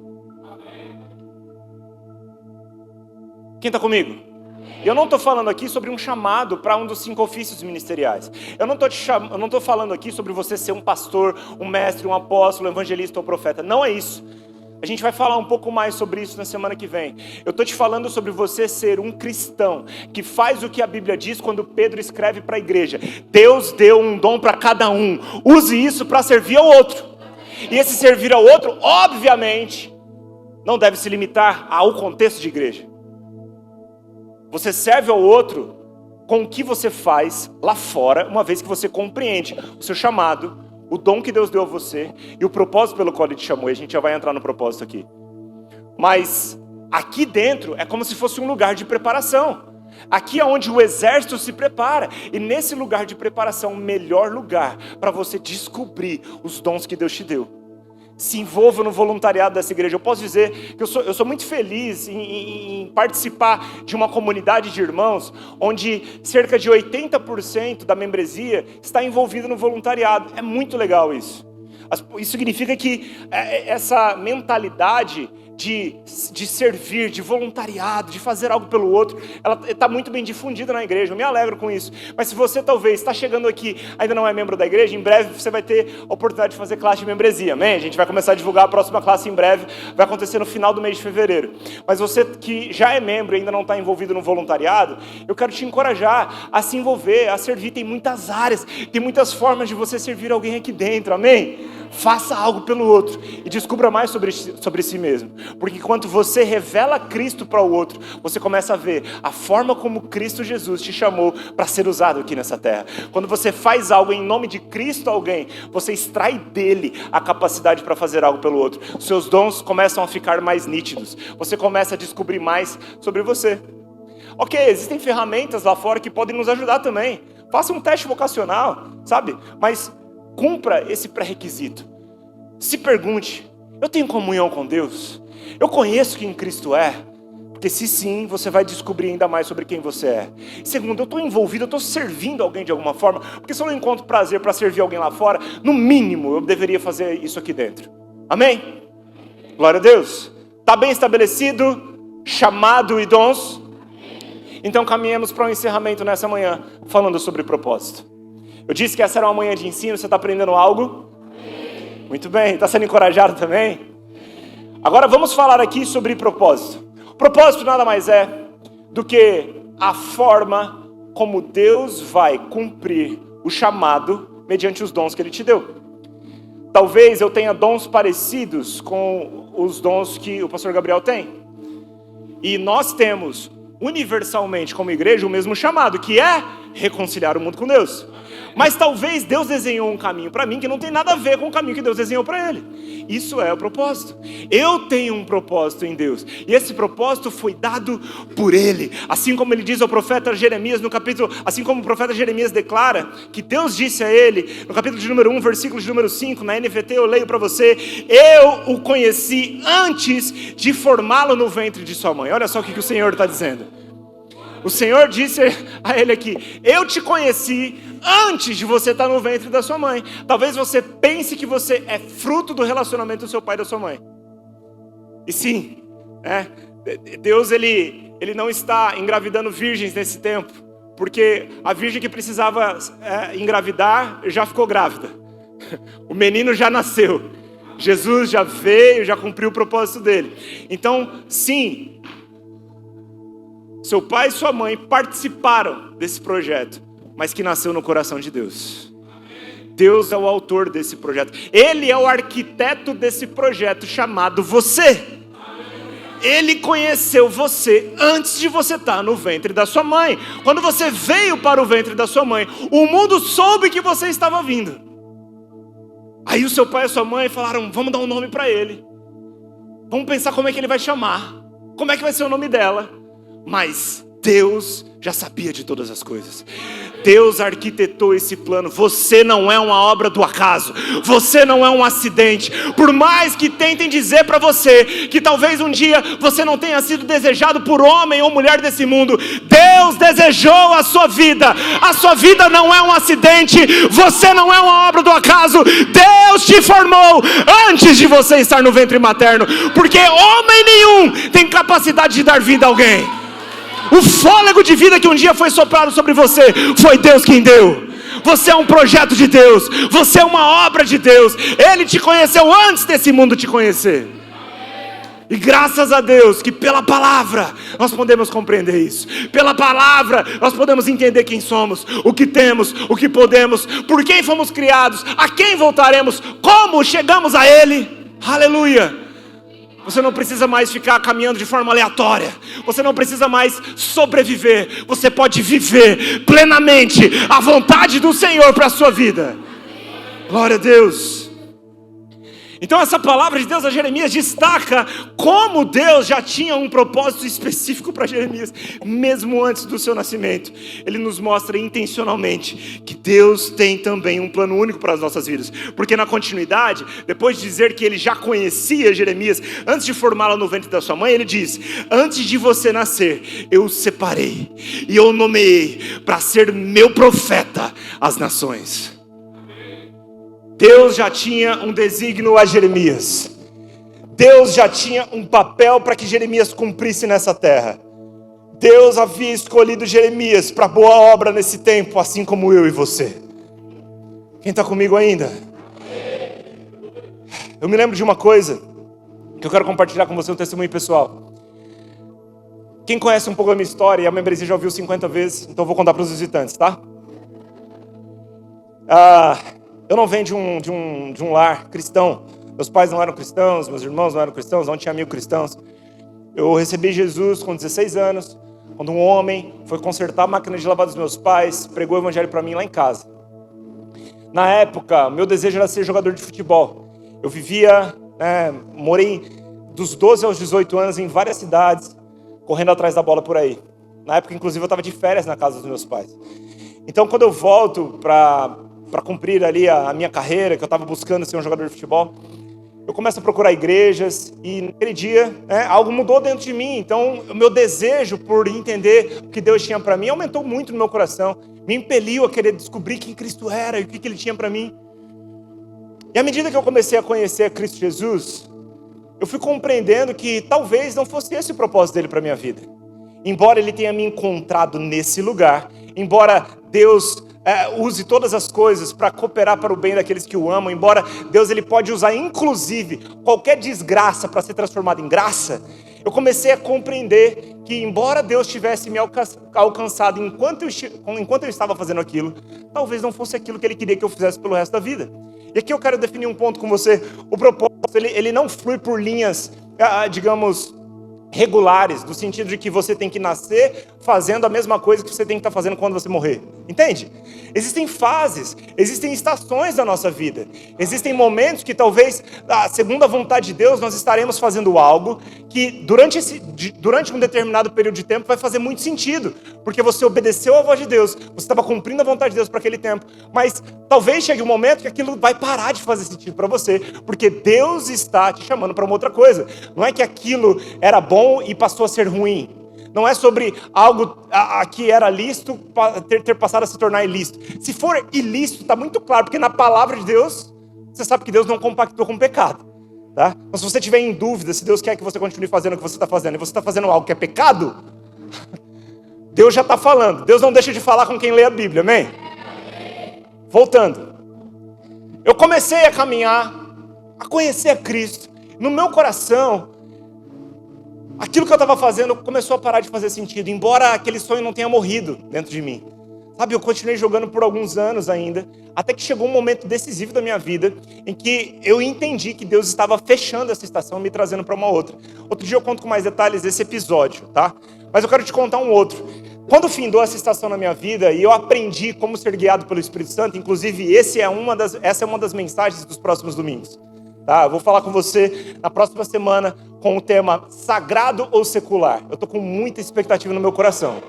Quem está comigo? Eu não estou falando aqui sobre um chamado para um dos 5 ofícios ministeriais. Eu não estou falando aqui sobre você ser um pastor, um mestre, um apóstolo, um evangelista ou profeta. Não é isso. A gente vai falar um pouco mais sobre isso na semana que vem. Eu estou te falando sobre você ser um cristão que faz o que a Bíblia diz quando Pedro escreve para a igreja. Deus deu um dom para cada um. Use isso para servir ao outro. E esse servir ao outro, obviamente, não deve se limitar ao contexto de igreja. Você serve ao outro com o que você faz lá fora, uma vez que você compreende o seu chamado, o dom que Deus deu a você e o propósito pelo qual Ele te chamou. E a gente já vai entrar no propósito aqui. Mas aqui dentro é como se fosse um lugar de preparação. Aqui é onde o exército se prepara. E nesse lugar de preparação, o melhor lugar para você descobrir os dons que Deus te deu. Se envolva no voluntariado dessa igreja. Eu posso dizer que eu sou muito feliz em participar de uma comunidade de irmãos onde cerca de 80% da membresia está envolvida no voluntariado. É muito legal isso. Isso significa que essa mentalidade de servir, de voluntariado, de fazer algo pelo outro, ela está muito bem difundida na igreja. Eu me alegro com isso. Mas se você talvez está chegando aqui, ainda não é membro da igreja, em breve você vai ter a oportunidade de fazer classe de membresia, amém? A gente vai começar a divulgar a próxima classe em breve, vai acontecer no final do mês de fevereiro. Mas você que já é membro e ainda não está envolvido no voluntariado, eu quero te encorajar a se envolver, a servir. Tem muitas áreas, tem muitas formas de você servir alguém aqui dentro, amém? Faça algo pelo outro e descubra mais sobre si mesmo. Porque enquanto você revela Cristo para o outro, você começa a ver a forma como Cristo Jesus te chamou para ser usado aqui nessa terra. Quando você faz algo em nome de Cristo a alguém, você extrai dele a capacidade para fazer algo pelo outro. Os seus dons começam a ficar mais nítidos. Você começa a descobrir mais sobre você. Ok, existem ferramentas lá fora que podem nos ajudar também. Faça um teste vocacional, sabe? Mas cumpra esse pré-requisito. Se pergunte: eu tenho comunhão com Deus? Eu conheço quem Cristo é? Porque se sim, você vai descobrir ainda mais sobre quem você é. Segundo, eu estou envolvido, eu estou servindo alguém de alguma forma. Porque se eu não encontro prazer para servir alguém lá fora, no mínimo eu deveria fazer isso aqui dentro. Amém? Glória a Deus. Está bem estabelecido chamado e dons? Então caminhemos para um encerramento nessa manhã, falando sobre propósito. Eu disse que essa era uma manhã de ensino. Você está aprendendo algo? Muito bem, está sendo encorajado também? Agora vamos falar aqui sobre propósito. Propósito nada mais é do que a forma como Deus vai cumprir o chamado mediante os dons que Ele te deu. Talvez eu tenha dons parecidos com os dons que o pastor Gabriel tem. E nós temos universalmente como igreja o mesmo chamado, que é reconciliar o mundo com Deus. Mas talvez Deus desenhou um caminho para mim que não tem nada a ver com o caminho que Deus desenhou para ele. Isso é o propósito. Eu tenho um propósito em Deus. E esse propósito foi dado por Ele. Assim como ele diz ao profeta Jeremias no capítulo... Assim como o profeta Jeremias declara que Deus disse a ele, no capítulo de número 1, versículo de número 5, na NVT eu leio para você: eu o conheci antes de formá-lo no ventre de sua mãe. Olha só o que o Senhor está dizendo. O Senhor disse a ele aqui: eu te conheci antes de você estar no ventre da sua mãe. Talvez você pense que você é fruto do relacionamento do seu pai e da sua mãe. E sim, Deus ele não está engravidando virgens nesse tempo, porque a virgem que precisava engravidar já ficou grávida. O menino já nasceu. Jesus já veio, já cumpriu o propósito dele. Então, sim, seu pai e sua mãe participaram desse projeto, mas que nasceu no coração de Deus. Deus é o autor desse projeto. Ele é o arquiteto desse projeto chamado você. Ele conheceu você antes de você estar no ventre da sua mãe. Quando você veio para o ventre da sua mãe, o mundo soube que você estava vindo. Aí o seu pai e a sua mãe falaram: vamos dar um nome para ele. Vamos pensar como é que ele vai chamar. Como é que vai ser o nome dela. Mas Deus já sabia de todas as coisas. Deus arquitetou esse plano. Você não é uma obra do acaso. Você não é um acidente. Por mais que tentem dizer para você que talvez um dia você não tenha sido desejado por homem ou mulher desse mundo, Deus desejou a sua vida. A sua vida não é um acidente. Você não é uma obra do acaso. Deus te formou antes de você estar no ventre materno, porque homem nenhum tem capacidade de dar vida a alguém. O fôlego de vida que um dia foi soprado sobre você, foi Deus quem deu. Você é um projeto de Deus. Você é uma obra de Deus. Ele te conheceu antes desse mundo te conhecer. E graças a Deus que pela palavra nós podemos compreender isso. Pela palavra nós podemos entender quem somos, o que temos, o que podemos, por quem fomos criados, a quem voltaremos, como chegamos a Ele. Aleluia. Você não precisa mais ficar caminhando de forma aleatória. Você não precisa mais sobreviver. Você pode viver plenamente a vontade do Senhor para a sua vida. Glória a Deus. Então essa palavra de Deus a Jeremias destaca como Deus já tinha um propósito específico para Jeremias, mesmo antes do seu nascimento. Ele nos mostra intencionalmente que Deus tem também um plano único para as nossas vidas. Porque na continuidade, depois de dizer que ele já conhecia Jeremias, antes de formá-lo no ventre da sua mãe, ele diz: antes de você nascer, eu o separei e eu o nomeei para ser meu profeta às nações. Deus já tinha um desígnio a Jeremias. Deus já tinha um papel para que Jeremias cumprisse nessa terra. Deus havia escolhido Jeremias para boa obra nesse tempo, assim como eu e você. Quem está comigo ainda? Eu me lembro de uma coisa que eu quero compartilhar com você, um testemunho pessoal. Quem conhece um pouco da minha história, e a membresia já ouviu 50 vezes, então eu vou contar para os visitantes, tá? Eu não venho de um lar cristão. Meus pais não eram cristãos, meus irmãos não eram cristãos, não tinha amigos cristãos. Eu recebi Jesus com 16 anos, quando um homem foi consertar a máquina de lavar dos meus pais, pregou o evangelho para mim lá em casa. Na época, meu desejo era ser jogador de futebol. Eu morei dos 12 aos 18 anos em várias cidades, correndo atrás da bola por aí. Na época, inclusive, eu estava de férias na casa dos meus pais. Então, quando eu volto para cumprir ali a minha carreira, que eu estava buscando ser um jogador de futebol, eu começo a procurar igrejas, e naquele dia, algo mudou dentro de mim. Então, o meu desejo por entender o que Deus tinha para mim aumentou muito no meu coração, me impeliu a querer descobrir quem Cristo era e o que Ele tinha para mim. E à medida que eu comecei a conhecer Cristo Jesus, eu fui compreendendo que talvez não fosse esse o propósito dele para a minha vida. Embora Ele tenha me encontrado nesse lugar, embora Deus use todas as coisas para cooperar para o bem daqueles que o amam, embora Deus ele pode usar inclusive qualquer desgraça para ser transformada em graça, eu comecei a compreender que embora Deus tivesse me alcançado enquanto eu estava fazendo aquilo, talvez não fosse aquilo que Ele queria que eu fizesse pelo resto da vida. E aqui eu quero definir um ponto com você. O propósito ele não flui por linhas, digamos, regulares, no sentido de que você tem que nascer fazendo a mesma coisa que você tem que estar fazendo quando você morrer. Entende? Existem fases, existem estações da nossa vida. Existem momentos que talvez, segundo a vontade de Deus, nós estaremos fazendo algo que durante um determinado período de tempo vai fazer muito sentido, porque você obedeceu à voz de Deus, você estava cumprindo a vontade de Deus para aquele tempo, mas talvez chegue um momento que aquilo vai parar de fazer sentido para você, porque Deus está te chamando para uma outra coisa. Não é que aquilo era bom e passou a ser ruim. Não é sobre algo que era lícito ter passado a se tornar ilícito. Se for ilícito, está muito claro, porque na palavra de Deus, você sabe que Deus não compactua com o pecado. Tá? Então, se você estiver em dúvida, se Deus quer que você continue fazendo o que você está fazendo, e você está fazendo algo que é pecado, Deus já está falando. Deus não deixa de falar com quem lê a Bíblia, amém? Voltando. Eu comecei a caminhar, a conhecer a Cristo. No meu coração, aquilo que eu estava fazendo começou a parar de fazer sentido, embora aquele sonho não tenha morrido dentro de mim. Sabe, eu continuei jogando por alguns anos ainda, até que chegou um momento decisivo da minha vida, em que eu entendi que Deus estava fechando essa estação e me trazendo para uma outra. Outro dia eu conto com mais detalhes desse episódio, tá? Mas eu quero te contar um outro. Quando findou essa estação na minha vida, e eu aprendi como ser guiado pelo Espírito Santo, inclusive essa é uma das mensagens dos próximos domingos. Tá? Eu vou falar com você na próxima semana com o tema sagrado ou secular. Eu estou com muita expectativa no meu coração.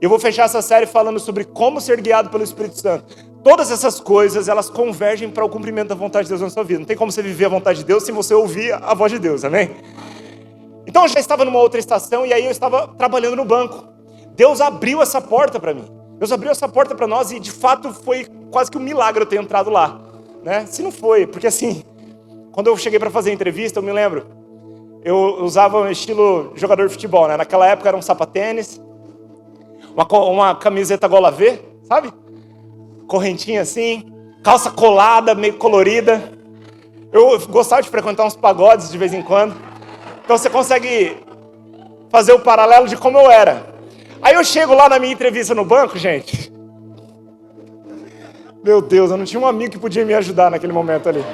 Eu vou fechar essa série falando sobre como ser guiado pelo Espírito Santo. Todas essas coisas, elas convergem para o cumprimento da vontade de Deus na sua vida. Não tem como você viver a vontade de Deus sem você ouvir a voz de Deus, amém? Então eu já estava numa outra estação e aí eu estava trabalhando no banco. Deus abriu essa porta para mim. Deus abriu essa porta para nós e de fato foi quase que um milagre eu ter entrado lá. Né? Se não foi, porque assim, quando eu cheguei para fazer a entrevista, eu me lembro, eu usava um estilo jogador de futebol, né? Naquela época era um sapatênis, uma camiseta gola V, sabe? Correntinha assim, calça colada, meio colorida. Eu gostava de frequentar uns pagodes de vez em quando. Então você consegue fazer o paralelo de como eu era. Aí eu chego lá na minha entrevista no banco, gente. Meu Deus, eu não tinha um amigo que podia me ajudar naquele momento ali.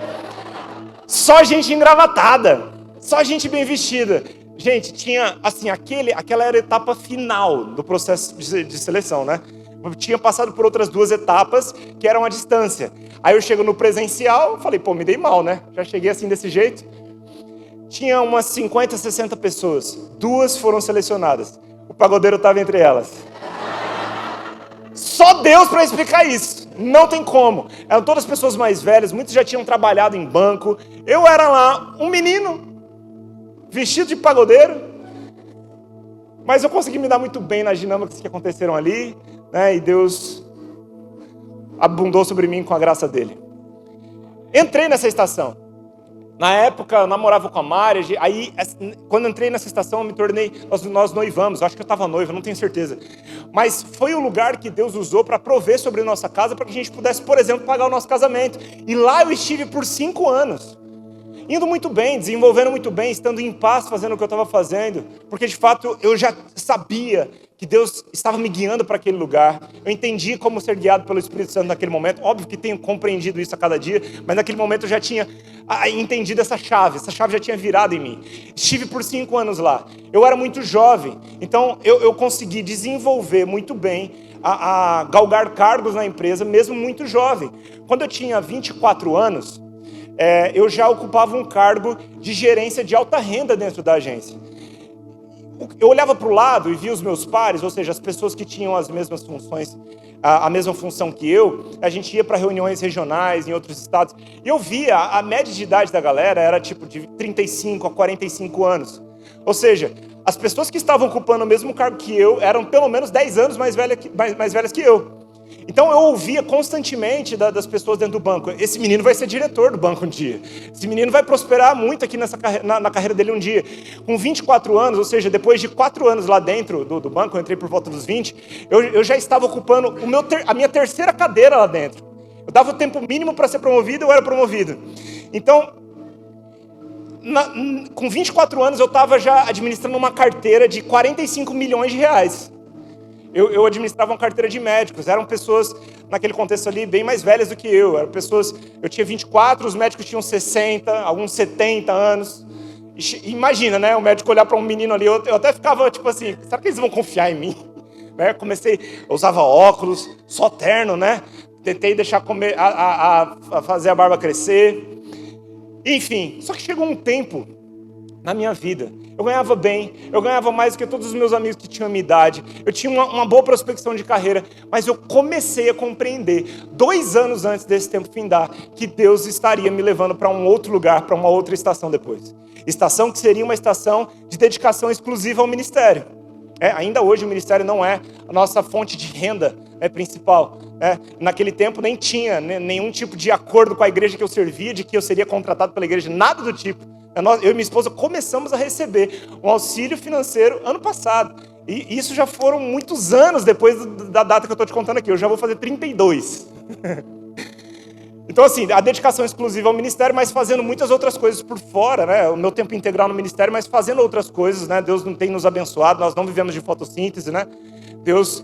Só gente engravatada, só gente bem vestida. Gente, tinha, assim, aquela era a etapa final do processo de seleção, né? Eu tinha passado por outras 2 etapas, que eram à distância. Aí eu chego no presencial, falei, pô, me dei mal, né? Já cheguei assim desse jeito. Tinha umas 50, 60 pessoas. 2 foram selecionadas. O pagodeiro estava entre elas. Só Deus para explicar isso. Não tem como. Eram todas pessoas mais velhas, muitos já tinham trabalhado em banco. Eu era lá, um menino, vestido de pagodeiro. Mas eu consegui me dar muito bem nas dinâmicas que aconteceram ali, né? E Deus abundou sobre mim com a graça dele. Entrei nessa estação. Na época, eu namorava com a Mari, aí, quando entrei nessa estação, eu me tornei, nós noivamos, eu acho que eu estava noiva, não tenho certeza. Mas foi o lugar que Deus usou para prover sobre nossa casa, para que a gente pudesse, por exemplo, pagar o nosso casamento. E lá eu estive por 5 anos, indo muito bem, desenvolvendo muito bem, estando em paz, fazendo o que eu estava fazendo, porque de fato eu já sabia que Deus estava me guiando para aquele lugar. Eu entendi como ser guiado pelo Espírito Santo naquele momento. Óbvio que tenho compreendido isso a cada dia, mas naquele momento eu já tinha entendido essa chave já tinha virado em mim. Estive por 5 anos lá. Eu era muito jovem, então eu consegui desenvolver muito bem, a galgar cargos na empresa, mesmo muito jovem. Quando eu tinha 24 anos, eu já ocupava um cargo de gerência de alta renda dentro da agência. Eu olhava para o lado e via os meus pares, ou seja, as pessoas que tinham as mesmas funções, a mesma função que eu. A gente ia para reuniões regionais em outros estados, e eu via a média de idade da galera era tipo de 35 a 45 anos. Ou seja, as pessoas que estavam ocupando o mesmo cargo que eu eram pelo menos 10 anos mais velhas que eu. Então eu ouvia constantemente das pessoas dentro do banco: esse menino vai ser diretor do banco um dia, esse menino vai prosperar muito aqui na carreira dele um dia. Com 24 anos, ou seja, depois de 4 anos lá dentro do banco, eu entrei por volta dos 20, eu já estava ocupando a minha terceira cadeira lá dentro. Eu dava o tempo mínimo para ser promovido, eu era promovido. Então, com 24 anos eu estava já administrando uma carteira de 45 milhões de reais. Eu administrava uma carteira de médicos, eram pessoas, naquele contexto ali, bem mais velhas do que eu. Eram pessoas, eu tinha 24, os médicos tinham 60, alguns 70 anos. Imagina, né, o médico olhar para um menino ali, eu até ficava tipo assim, será que eles vão confiar em mim? Né? Eu usava óculos, só terno, né? Tentei deixar fazer a barba crescer. Enfim, só que chegou um tempo na minha vida, eu ganhava bem, eu ganhava mais do que todos os meus amigos que tinham a minha idade, eu tinha uma boa prospecção de carreira, mas eu comecei a compreender, 2 anos antes desse tempo findar, que Deus estaria me levando para um outro lugar, para uma outra estação depois. Estação que seria uma estação de dedicação exclusiva ao ministério. Ainda hoje o ministério não é a nossa fonte de renda principal. Naquele tempo nem tinha nenhum tipo de acordo com a igreja que eu servia, de que eu seria contratado pela igreja, nada do tipo. Eu e minha esposa começamos a receber um auxílio financeiro ano passado. E isso já foram muitos anos depois da data que eu estou te contando aqui. Eu já vou fazer 32. Então, assim, a dedicação exclusiva ao ministério, mas fazendo muitas outras coisas por fora, né? O meu tempo integral no ministério, mas fazendo outras coisas, né? Deus não tem nos abençoado, nós não vivemos de fotossíntese, né? Deus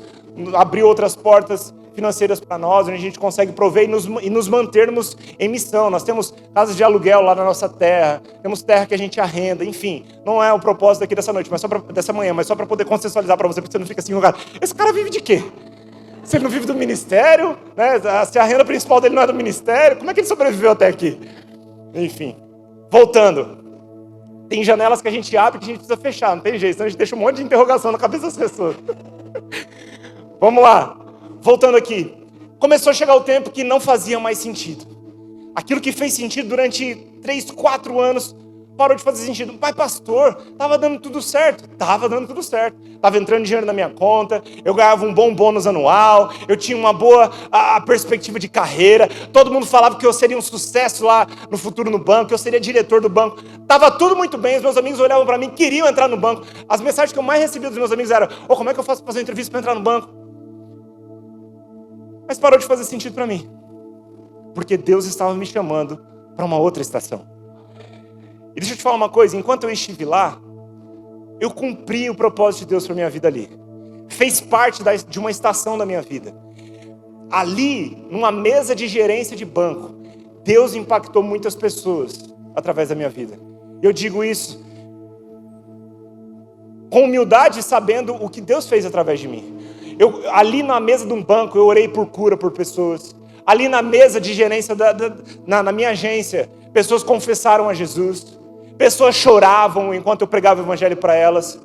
abriu outras portas financeiras para nós, onde a gente consegue prover e nos mantermos em missão. Nós temos casas de aluguel lá na nossa terra, temos terra que a gente arrenda, enfim. Não é o propósito aqui dessa noite, dessa manhã, mas só para poder contextualizar para você, porque você não fica assim, cara, esse cara vive de quê? Se ele não vive do ministério, né? Se a renda principal dele não é do ministério, como é que ele sobreviveu até aqui? Enfim, voltando. Tem janelas que a gente abre que a gente precisa fechar, não tem jeito, senão a gente deixa um monte de interrogação na cabeça das pessoas. Vamos lá, voltando aqui. Começou a chegar o tempo que não fazia mais sentido. Aquilo que fez sentido durante 3, 4 anos parou de fazer sentido. Pai, pastor, estava dando tudo certo. Estava dando tudo certo. Estava entrando dinheiro na minha conta, eu ganhava um bom bônus anual, eu tinha uma boa perspectiva de carreira, todo mundo falava que eu seria um sucesso lá no futuro no banco, que eu seria diretor do banco. Estava tudo muito bem, os meus amigos olhavam para mim, queriam entrar no banco. As mensagens que eu mais recebia dos meus amigos eram: como é que eu faço para fazer uma entrevista para entrar no banco? Mas parou de fazer sentido para mim, porque Deus estava me chamando para uma outra estação. E deixa eu te falar uma coisa, enquanto eu estive lá, eu cumpri o propósito de Deus para a minha vida ali. Fez parte de uma estação da minha vida. Ali, numa mesa de gerência de banco, Deus impactou muitas pessoas através da minha vida. Eu digo isso com humildade, sabendo o que Deus fez através de mim. Ali na mesa de um banco, eu orei por cura por pessoas. Ali na mesa de gerência, na minha agência, pessoas confessaram a Jesus. Pessoas choravam enquanto eu pregava o evangelho para elas.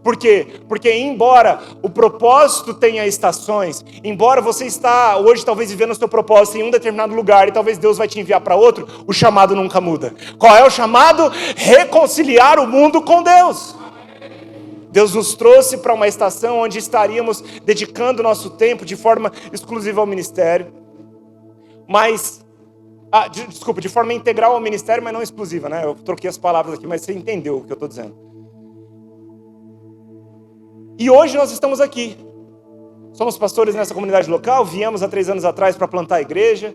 Por quê? Porque embora o propósito tenha estações, embora você está hoje talvez vivendo o seu propósito em um determinado lugar e talvez Deus vai te enviar para outro, o chamado nunca muda. Qual é o chamado? Reconciliar o mundo com Deus. Deus nos trouxe para uma estação onde estaríamos dedicando nosso tempo de forma exclusiva ao ministério. Mas... de forma integral ao ministério, mas não exclusiva, né? Eu troquei as palavras aqui, mas você entendeu o que eu estou dizendo. E hoje nós estamos aqui. Somos pastores nessa comunidade local, viemos há 3 anos atrás para plantar a igreja.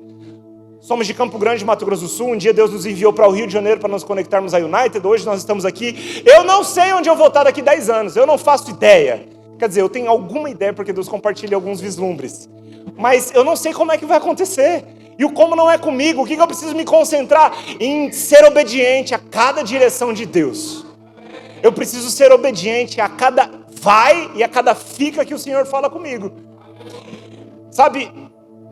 Somos de Campo Grande, Mato Grosso do Sul. Um dia Deus nos enviou para o Rio de Janeiro para nos conectarmos à United. Hoje nós estamos aqui. Eu não sei onde eu vou estar daqui 10 anos, eu não faço ideia. Quer dizer, eu tenho alguma ideia porque Deus compartilha alguns vislumbres. Mas eu não sei como é que vai acontecer. E o como não é comigo, o que eu preciso me concentrar? Em ser obediente a cada direção de Deus. Eu preciso ser obediente a cada vai e a cada fica que o Senhor fala comigo. Sabe,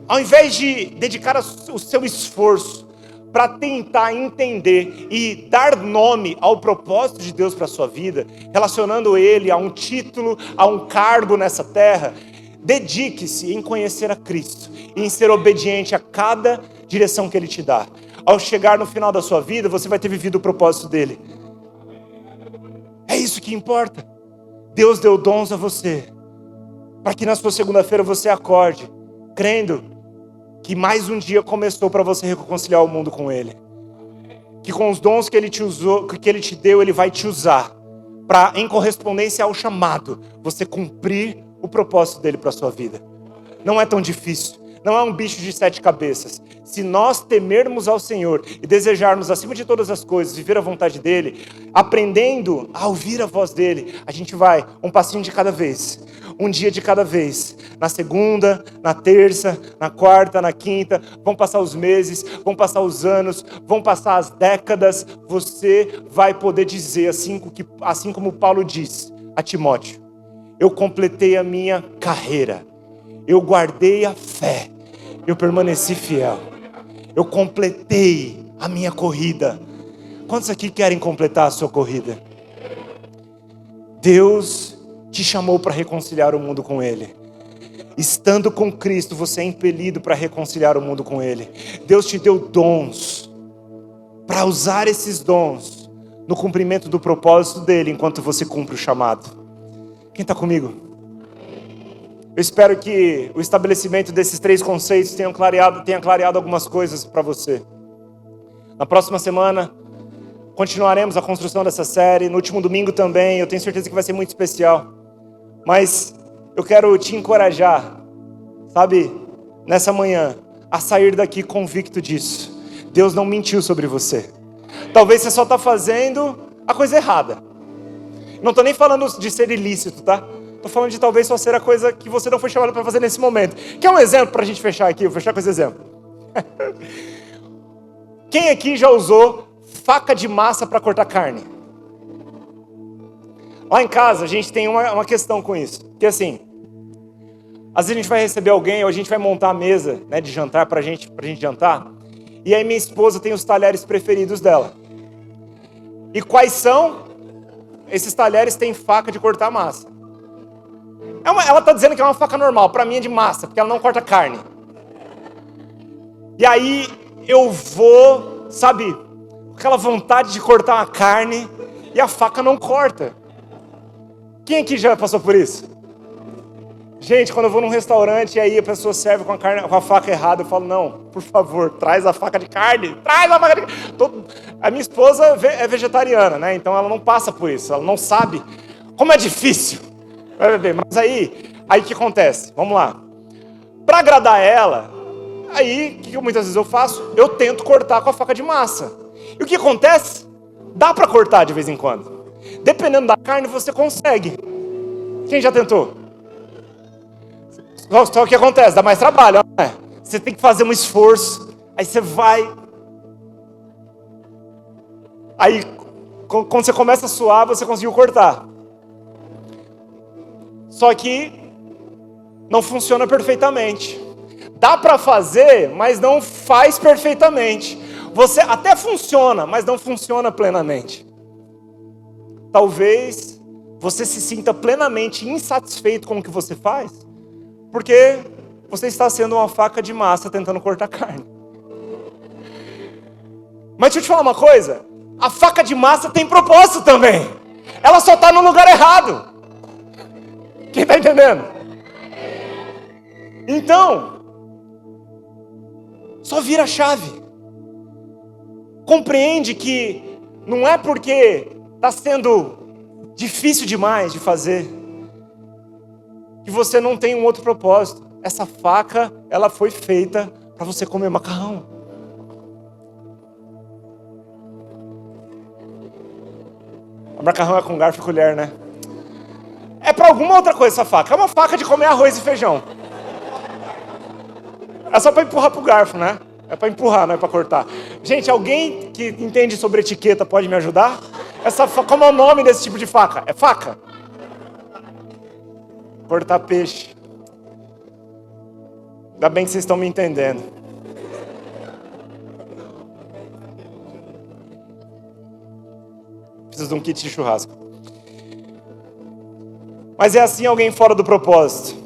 ao invés de dedicar o seu esforço para tentar entender e dar nome ao propósito de Deus para a sua vida, relacionando ele a um título, a um cargo nessa terra, dedique-se em conhecer a Cristo e em ser obediente a cada direção que Ele te dá. Ao chegar no final da sua vida, você vai ter vivido o propósito dEle. É isso que importa. Deus deu dons a você, para que na sua segunda-feira você acorde, crendo que mais um dia começou para você reconciliar o mundo com Ele. Que com os dons que Ele te usou, que Ele te deu, Ele vai te usar, para, em correspondência ao chamado, você cumprir o propósito dele para a sua vida. Não é tão difícil, não é um bicho de 7 cabeças. Se nós temermos ao Senhor e desejarmos acima de todas as coisas viver a vontade dele, aprendendo a ouvir a voz dele, a gente vai um passinho de cada vez, um dia de cada vez. Na segunda, na terça, na quarta, na quinta, vão passar os meses, vão passar os anos, vão passar as décadas. Você vai poder dizer assim como Paulo diz a Timóteo: eu completei a minha carreira, eu guardei a fé, eu permaneci fiel, eu completei a minha corrida. Quantos aqui querem completar a sua corrida? Deus te chamou para reconciliar o mundo com Ele. Estando com Cristo, você é impelido para reconciliar o mundo com Ele. Deus te deu dons, para usar esses dons no cumprimento do propósito dEle, enquanto você cumpre o chamado. Quem está comigo? Eu espero que o estabelecimento desses 3 conceitos tenha clareado algumas coisas para você. Na próxima semana, continuaremos a construção dessa série. No último domingo também, eu tenho certeza que vai ser muito especial. Mas eu quero te encorajar, sabe, nessa manhã, a sair daqui convicto disso. Deus não mentiu sobre você. Talvez você só está fazendo a coisa errada. Não estou nem falando de ser ilícito, tá? Estou falando de talvez só ser a coisa que você não foi chamado para fazer nesse momento. Quer um exemplo para a gente fechar aqui? Vou fechar com esse exemplo. Quem aqui já usou faca de massa para cortar carne? Lá em casa a gente tem uma questão com isso. Que assim, às vezes a gente vai receber alguém ou a gente vai montar a mesa, né, de jantar pra gente jantar. E aí minha esposa tem os talheres preferidos dela. E quais são? Esses talheres têm faca de cortar massa. Ela está dizendo que é uma faca normal, para mim é de massa, porque ela não corta carne. E aí eu vou, sabe, com aquela vontade de cortar uma carne e a faca não corta. Quem aqui já passou por isso? Gente, quando eu vou num restaurante e aí a pessoa serve com a faca errada, eu falo, não, por favor, traz a faca de carne, traz a faca de carne. A minha esposa é vegetariana, né? Então ela não passa por isso, ela não sabe como é difícil. Mas aí o que acontece? Vamos lá. Para agradar ela, aí o que muitas vezes eu faço? Eu tento cortar com a faca de massa. E o que acontece? Dá para cortar de vez em quando. Dependendo da carne, você consegue. Quem já tentou? Só o que acontece? Dá mais trabalho, não é? Você tem que fazer um esforço. Aí você vai. Aí, quando você começa a suar, você conseguiu cortar. Só que não funciona perfeitamente. Dá para fazer, mas não faz perfeitamente. Você até funciona, mas não funciona plenamente. Talvez você se sinta plenamente insatisfeito com o que você faz, porque você está sendo uma faca de massa tentando cortar carne. Mas deixa eu te falar uma coisa. A faca de massa tem propósito também. Ela só está no lugar errado. Quem está entendendo? Então, só vira a chave. Compreende que não é porque está sendo difícil demais de fazer que você não tem um outro propósito. Essa faca, ela foi feita para você comer macarrão. O macarrão é com garfo e colher, né? É para alguma outra coisa essa faca. É uma faca de comer arroz e feijão. É só para empurrar pro garfo, né? É para empurrar, não é para cortar. Gente, alguém que entende sobre etiqueta pode me ajudar? Como é o nome desse tipo de faca? É faca? Cortar peixe. Ainda bem que vocês estão me entendendo. Preciso de um kit de churrasco. Mas é assim alguém fora do propósito.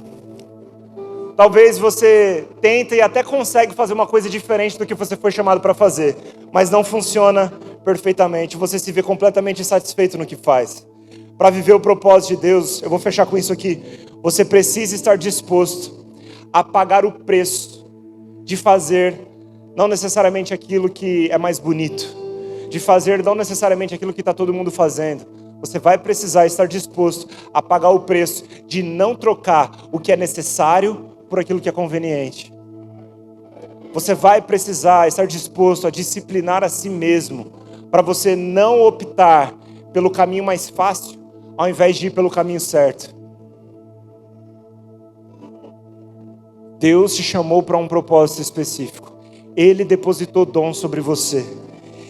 Talvez você tente e até consegue fazer uma coisa diferente do que você foi chamado para fazer, mas não funciona perfeitamente. Você se vê completamente insatisfeito no que faz. Para viver o propósito de Deus, eu vou fechar com isso aqui. Você precisa estar disposto a pagar o preço de fazer não necessariamente aquilo que é mais bonito, de fazer não necessariamente aquilo que está todo mundo fazendo. Você vai precisar estar disposto a pagar o preço de não trocar o que é necessário por aquilo que é conveniente. Você vai precisar estar disposto a disciplinar a si mesmo para você não optar pelo caminho mais fácil ao invés de ir pelo caminho certo. Deus te chamou para um propósito específico. Ele depositou dom sobre você.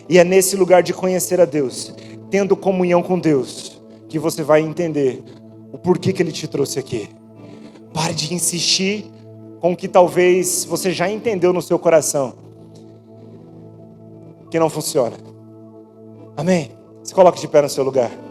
E é nesse lugar de conhecer a Deus, tendo comunhão com Deus, que você vai entender o porquê que Ele te trouxe aqui. Pare de insistir com o que talvez você já entendeu no seu coração, que não funciona. Amém? Se coloque de pé no seu lugar.